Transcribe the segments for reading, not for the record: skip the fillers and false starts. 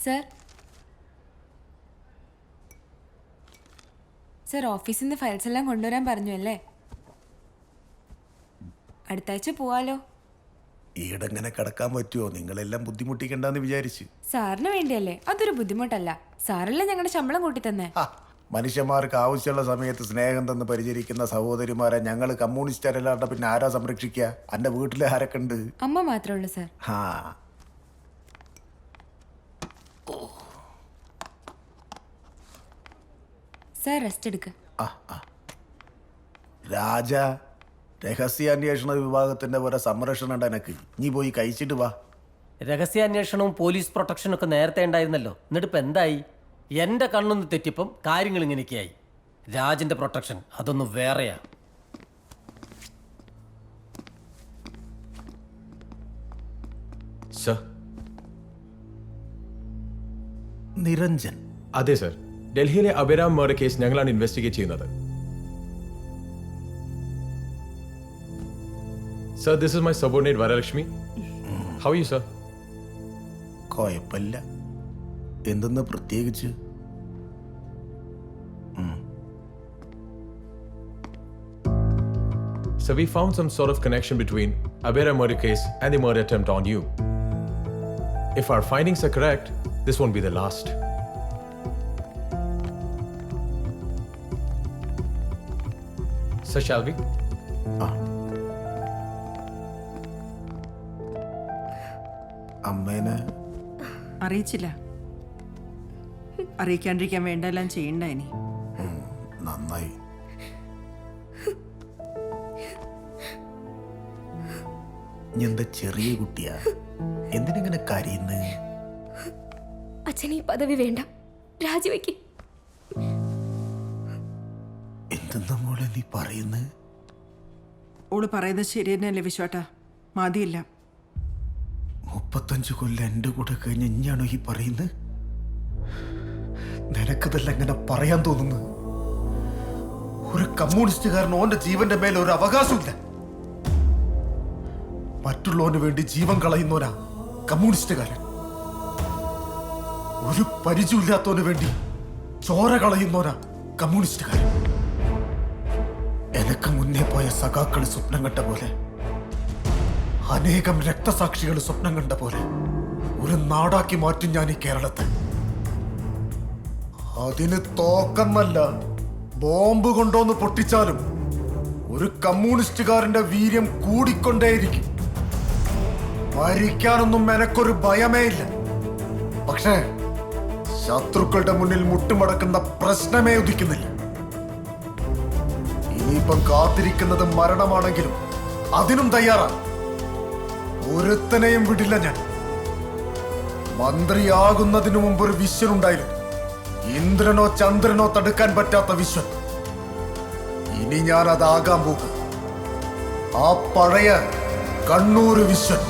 Sir sir ഓഫീസിൽ നിന്ന് files എല്ലാം കൊണ്ടുവരാൻ പറഞ്ഞു അല്ലേ? അടുത്താഴ്ച പോവാലോ. ഈടങ്ങനെ കിടക്കാൻ പറ്റുമോ? നിങ്ങളെല്ലാം ബുദ്ധിമുട്ടിക്കണ്ടെന്ന് വിചാരിച്ച്. സാറിന് വേണ്ടിയല്ലേ, അതൊരു ബുദ്ധിമുട്ടല്ല. സാറല്ലേ ഞങ്ങളുടെ ശമ്പളം കൂട്ടി തന്നെ. മനുഷ്യന്മാർക്ക് ആവശ്യമുള്ള സമയത്ത് സ്നേഹം തന്ന് പരിചരിക്കുന്ന സഹോദരിമാരെ ഞങ്ങൾ കമ്മ്യൂണിസ്റ്റുകാരല്ലാണ്ട് പിന്നെ ആരാ സംരക്ഷിക്കുക? എന്റെ വീട്ടിലെ ആരൊക്കെ ഉണ്ട്? അമ്മ മാത്രമേ ഉള്ളൂ സർ. സർ റെസ്റ്റ് എടുക്ക. രാജ രഹസ്യാന്വേഷണ വിഭാഗത്തിന്റെ പോലെ സംരക്ഷണം ഉണ്ട് എനക്ക്. നീ പോയി കഴിച്ചിട്ട് വാ. രഹസ്യാന്വേഷണവും പോലീസ് പ്രൊട്ടക്ഷനും ഒക്കെ നേരത്തെ ഉണ്ടായിരുന്നല്ലോ. എന്നിട്ട് ഇപ്പം എന്തായി? എൻ്റെ കണ്ണൊന്ന് തെറ്റിപ്പം കാര്യങ്ങൾ ഇങ്ങനെയൊക്കെയായി. രാജിന്റെ പ്രൊട്ടക്ഷൻ അതൊന്നും വേറെയാ. നിരഞ്ജൻ? അതെ സർ, ഡൽഹിയിലെ അബിരാം മർഡർ കേസ് ഞങ്ങളാണ് ഇൻവെസ്റ്റിഗേറ്റ് ചെയ്യുന്നത്. Sir, this is my subordinate Varalakshmi. How are you sir? കുഴപ്പമില്ല. എന്തെന്ന് പ്രത്യേകിച്ച്? So we found some sort of connection between Abera murder case and the murder attempt on you. If our findings are correct, this won't be the last. So shall we? അമ്മേനെ അറിയിച്ചില്ല. അറിയിക്കാണ്ടിരിക്കാൻ വേണ്ടെല്ലാം ചെയ്യണ്ട. ഇനി നന്നായി. എന്താ ചെറിയ കുട്ടിയാ, എന്തിനെങ്ങനെ കരയുന്നു? അച്ഛൻ ഈ പദവി വേണ്ട, രാജിവെക്ക്. എന്തെന്നാ മോളെ നീ പറയുന്നത്? ഓള് പറയുന്നത് ശരി തന്നെയല്ലേ വിശ്വാട്ടാ? മതിയില്ല. 35 കൊല്ലം എൻ്റെ കൂടെ കഴിഞ്ഞ് ഇഞ്ഞാണോ ഈ പറയുന്നത്? നിനക്കതെല്ലാം എങ്ങനെ പറയാൻ തോന്നുന്നു? ഒരു കമ്മ്യൂണിസ്റ്റുകാരൻ ഓന്റെ ജീവന്റെ മേലെ ഒരു അവകാശമില്ല. മറ്റുള്ളവന് വേണ്ടി ജീവൻ കളയുന്നവനാ കമ്മ്യൂണിസ്റ്റുകാരൻ. ഒരു പരിചയമില്ലാത്തവന് വേണ്ടി ചോര കളയുന്നവനാ കമ്മ്യൂണിസ്റ്റുകാരൻ. എനക്ക് മുന്നേ പോയ സഖാക്കൾ സ്വപ്നം കണ്ട പോലെ, അനേകം രക്തസാക്ഷികൾ സ്വപ്നം കണ്ട പോലെ ഒരു നാടാക്കി മാറ്റും ഞാൻ ഈ കേരളത്തെ. അതിന് തോക്കെന്നല്ല, ബോംബ് കൊണ്ടോന്ന് പൊട്ടിച്ചാലും ഒരു കമ്മ്യൂണിസ്റ്റുകാരന്റെ വീര്യം കൂടിക്കൊണ്ടേയിരിക്കും. മരിക്കാനൊന്നും എനക്കൊരു ഭയമേ ഇല്ല. പക്ഷേ ശത്രുക്കളുടെ മുന്നിൽ മുട്ടുമടക്കുന്ന പ്രശ്നമേ ഉദിക്കുന്നില്ല. ഇനിയിപ്പം കാത്തിരിക്കുന്നത് മരണമാണെങ്കിലും അതിനും തയ്യാറാണ്. ഒരുത്തനെയും വിടില്ല ഞാൻ. മന്ത്രിയാകുന്നതിനു മുമ്പ് ഒരു വിശ്വനുണ്ടായിരുന്നു, ഇന്ദ്രനോ ചന്ദ്രനോ തടുക്കാൻ പറ്റാത്ത വിശ്വൻ. ഇനി ഞാൻ അതാകാൻ പോകും, ആ പഴയ കണ്ണൂർ വിശ്വൻ.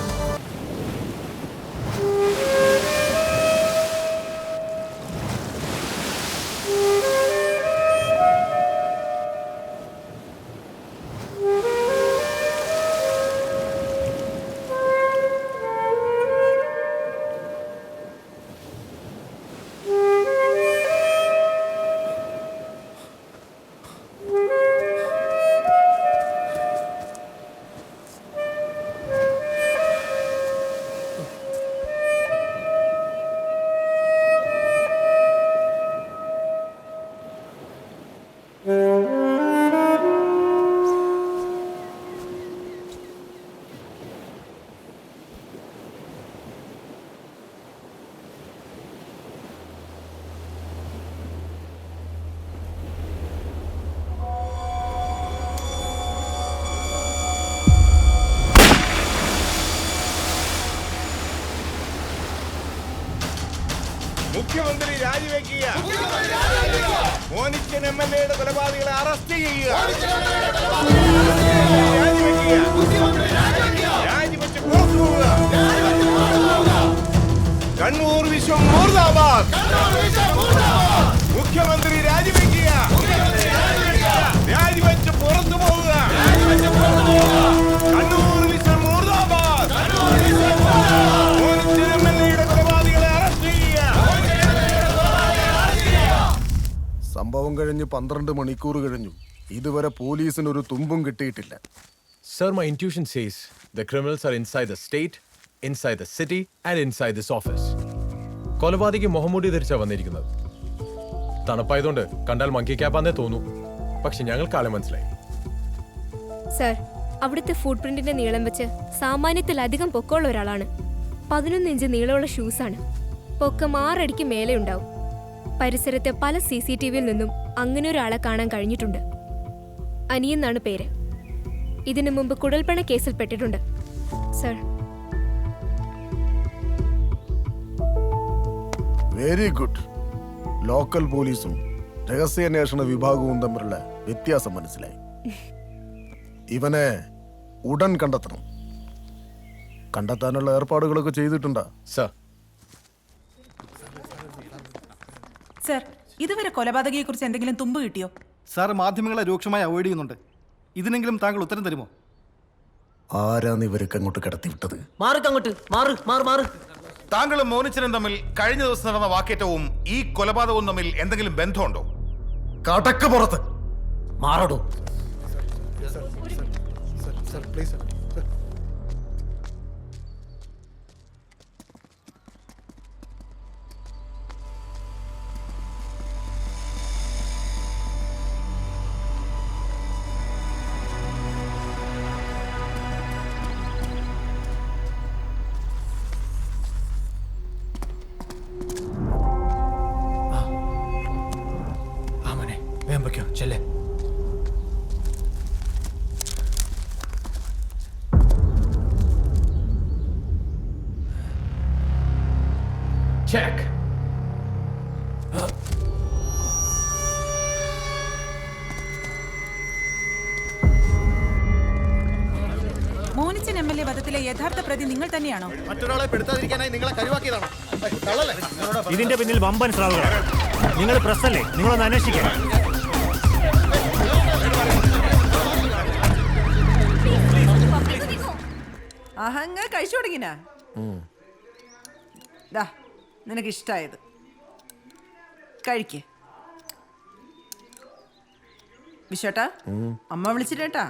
മുഖ്യമന്ത്രി രാജിവെക്കുക. മോനിച്ചൻ MLA-യുടെ കൊലപാതകളെ അറസ്റ്റ് ചെയ്യുക. രാജിവെച്ച് പുറത്തു പോവുക. കണ്ണൂർ വിശ്വം മുർദാബാദ്. മുഖ്യമന്ത്രി രാജിവെക്കുക. രാജിവെച്ച് പുറത്തു പോവുക. കണ്ണൂർ വിശ്വം മുർദാബാദ്. മോനിച്ചൻ MLA-യുടെ കൊലപാതകളെ അറസ്റ്റ് ചെയ്യുക. സംഭവം കഴിഞ്ഞ് 12 മണിക്കൂർ കഴിഞ്ഞു. ഇതുവരെ പോലീസിന് ഒരു തുമ്പും കിട്ടിയിട്ടില്ല. Sir, my intuition says the criminals are inside the state, inside the city, and inside this office. കൊലപാതകി മുഹമ്മൂടി ധരിച്ചാ വന്നിരിക്കുന്നത്. തണുപ്പായതുകൊണ്ട് കണ്ടാൽ മങ്കി ക്യാപ്പാന്നേ തോന്നൂ. പക്ഷെ ഞങ്ങൾക്ക് ആളെ മനസ്സിലായി. സർ, അവിടുത്തെ ഫുട് പ്രിന്റിന്റെ നീളം വെച്ച് സാമാന്യത്തിലധികം പൊക്കമുള്ള ഒരാളാണ്. 11 ഇഞ്ച് നീളമുള്ള ഷൂസാണ്. പൊക്കം 6 അടിക്ക് മേലെ ഉണ്ടാവും. പരിസരത്തെ പല CCTVയിൽ നിന്നും അങ്ങനെ ഒരാളെ കാണാൻ കഴിഞ്ഞിട്ടുണ്ട്. അനിയെന്നാണ് പേര്. ഇതിനു മുമ്പ് കുഴൽപ്പണ കേസിൽ പെട്ടിട്ടുണ്ട് സർ. Very good. ലോക്കൽ പോലീസും രഹസ്യാന്വേഷണ വിഭാഗവും തമ്മിലുള്ള വ്യത്യാസം മനസ്സിലായി. ഇവനെ ഉടൻ കണ്ടെത്തണം. കണ്ടെത്താനുള്ള ഏർപ്പാടുകളൊക്കെ ചെയ്തിട്ടുണ്ടോ? Sir, സർ, ഇതുവരെ കൊലപാതകയെ കുറിച്ച് എന്തെങ്കിലും തുമ്പ് കിട്ടിയോ? സാർ മാധ്യമങ്ങളെ രൂക്ഷമായി അവോയ്ഡ് ചെയ്യുന്നുണ്ട്. ഇതിനെങ്കിലും താങ്കൾ ഉത്തരം തരുമോ? ആരാന്ന് ഇവരൊക്കെ അങ്ങോട്ട് കിടത്തിവിട്ടത്? മാറുക്കങ്ങോട്ട്, മാറ് മാറ് മാറ്. താങ്കളും മോനിച്ചനും തമ്മിൽ കഴിഞ്ഞ ദിവസം നടന്ന വാക്കേറ്റവും ഈ കൊലപാതകവും തമ്മിൽ എന്തെങ്കിലും ബന്ധമുണ്ടോ? കടക്ക് പുറത്ത്. മാറടോ. ചെല്ലേ. check. മോനിച്ചൻ MLA വധത്തിലെ യഥാർത്ഥ പ്രതി നിങ്ങൾ തന്നെയാണോ? മറ്റൊരാളെ പെടുത്താതിരിക്കാനായി നിങ്ങളെ കഴിവാക്കിയതാണോ? ഇതിന്റെ പിന്നിൽ വമ്പൻ സ്രാവുകളാണ്. നിങ്ങൾ പ്രസ്സല്ലേ, നിങ്ങളൊന്ന് അന്വേഷിക്കണം. അഹങ്ങ കഴിച്ചു തുടങ്ങിനാ? ദാ, നിനക്ക് ഇഷ്ടായത് കഴിക്ക്. വിശ്വട്ടാ, അമ്മ വിളിച്ചിട്ടേട്ടാ.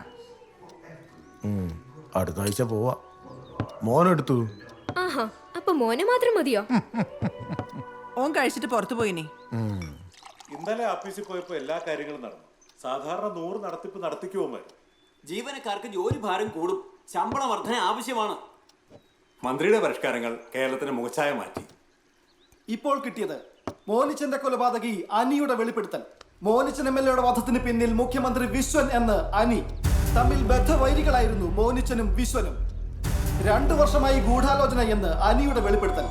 അടുത്ത ആഴ്ച പോവാ. മോനെടുത്തു. ആഹാ, അപ്പൊ മോനെ മാത്രം മതിയോ? ഓൻ കഴിച്ചിട്ട് പുറത്തു പോയിനി. ഇന്നലെ ഓഫീസിൽ പോയപ്പോ എല്ലാ കാര്യങ്ങളും നടന്നു. സാധാരണ 100 നടത്തിപ്പ് നടത്തിക്കുമോ? ജീവനക്കാർക്ക് ജോലി ഭാരം കൂടും, ശമ്പള വർധന ആവശ്യമാണ്. മന്ത്രിയുടെ പരിഷ്കാരങ്ങൾ കേരളത്തിന് മുഖച്ഛായ മാറ്റി. ഇപ്പോൾ കിട്ടിയത് മോനിച്ചന്റെ കൊലപാതകി അനിയുടെ വെളിപ്പെടുത്തൽ. മോനിച്ചൻ MLAയുടെ വധത്തിന് പിന്നിൽ മുഖ്യമന്ത്രി വിശ്വൻ എന്ന് അനി. തമ്മിൽ ബദ്ധവൈരികളായിരുന്നു മോനിച്ചനും വിശ്വനും. 2 വർഷമായി ഗൂഢാലോചന എന്ന് അനിയുടെ വെളിപ്പെടുത്തൽ.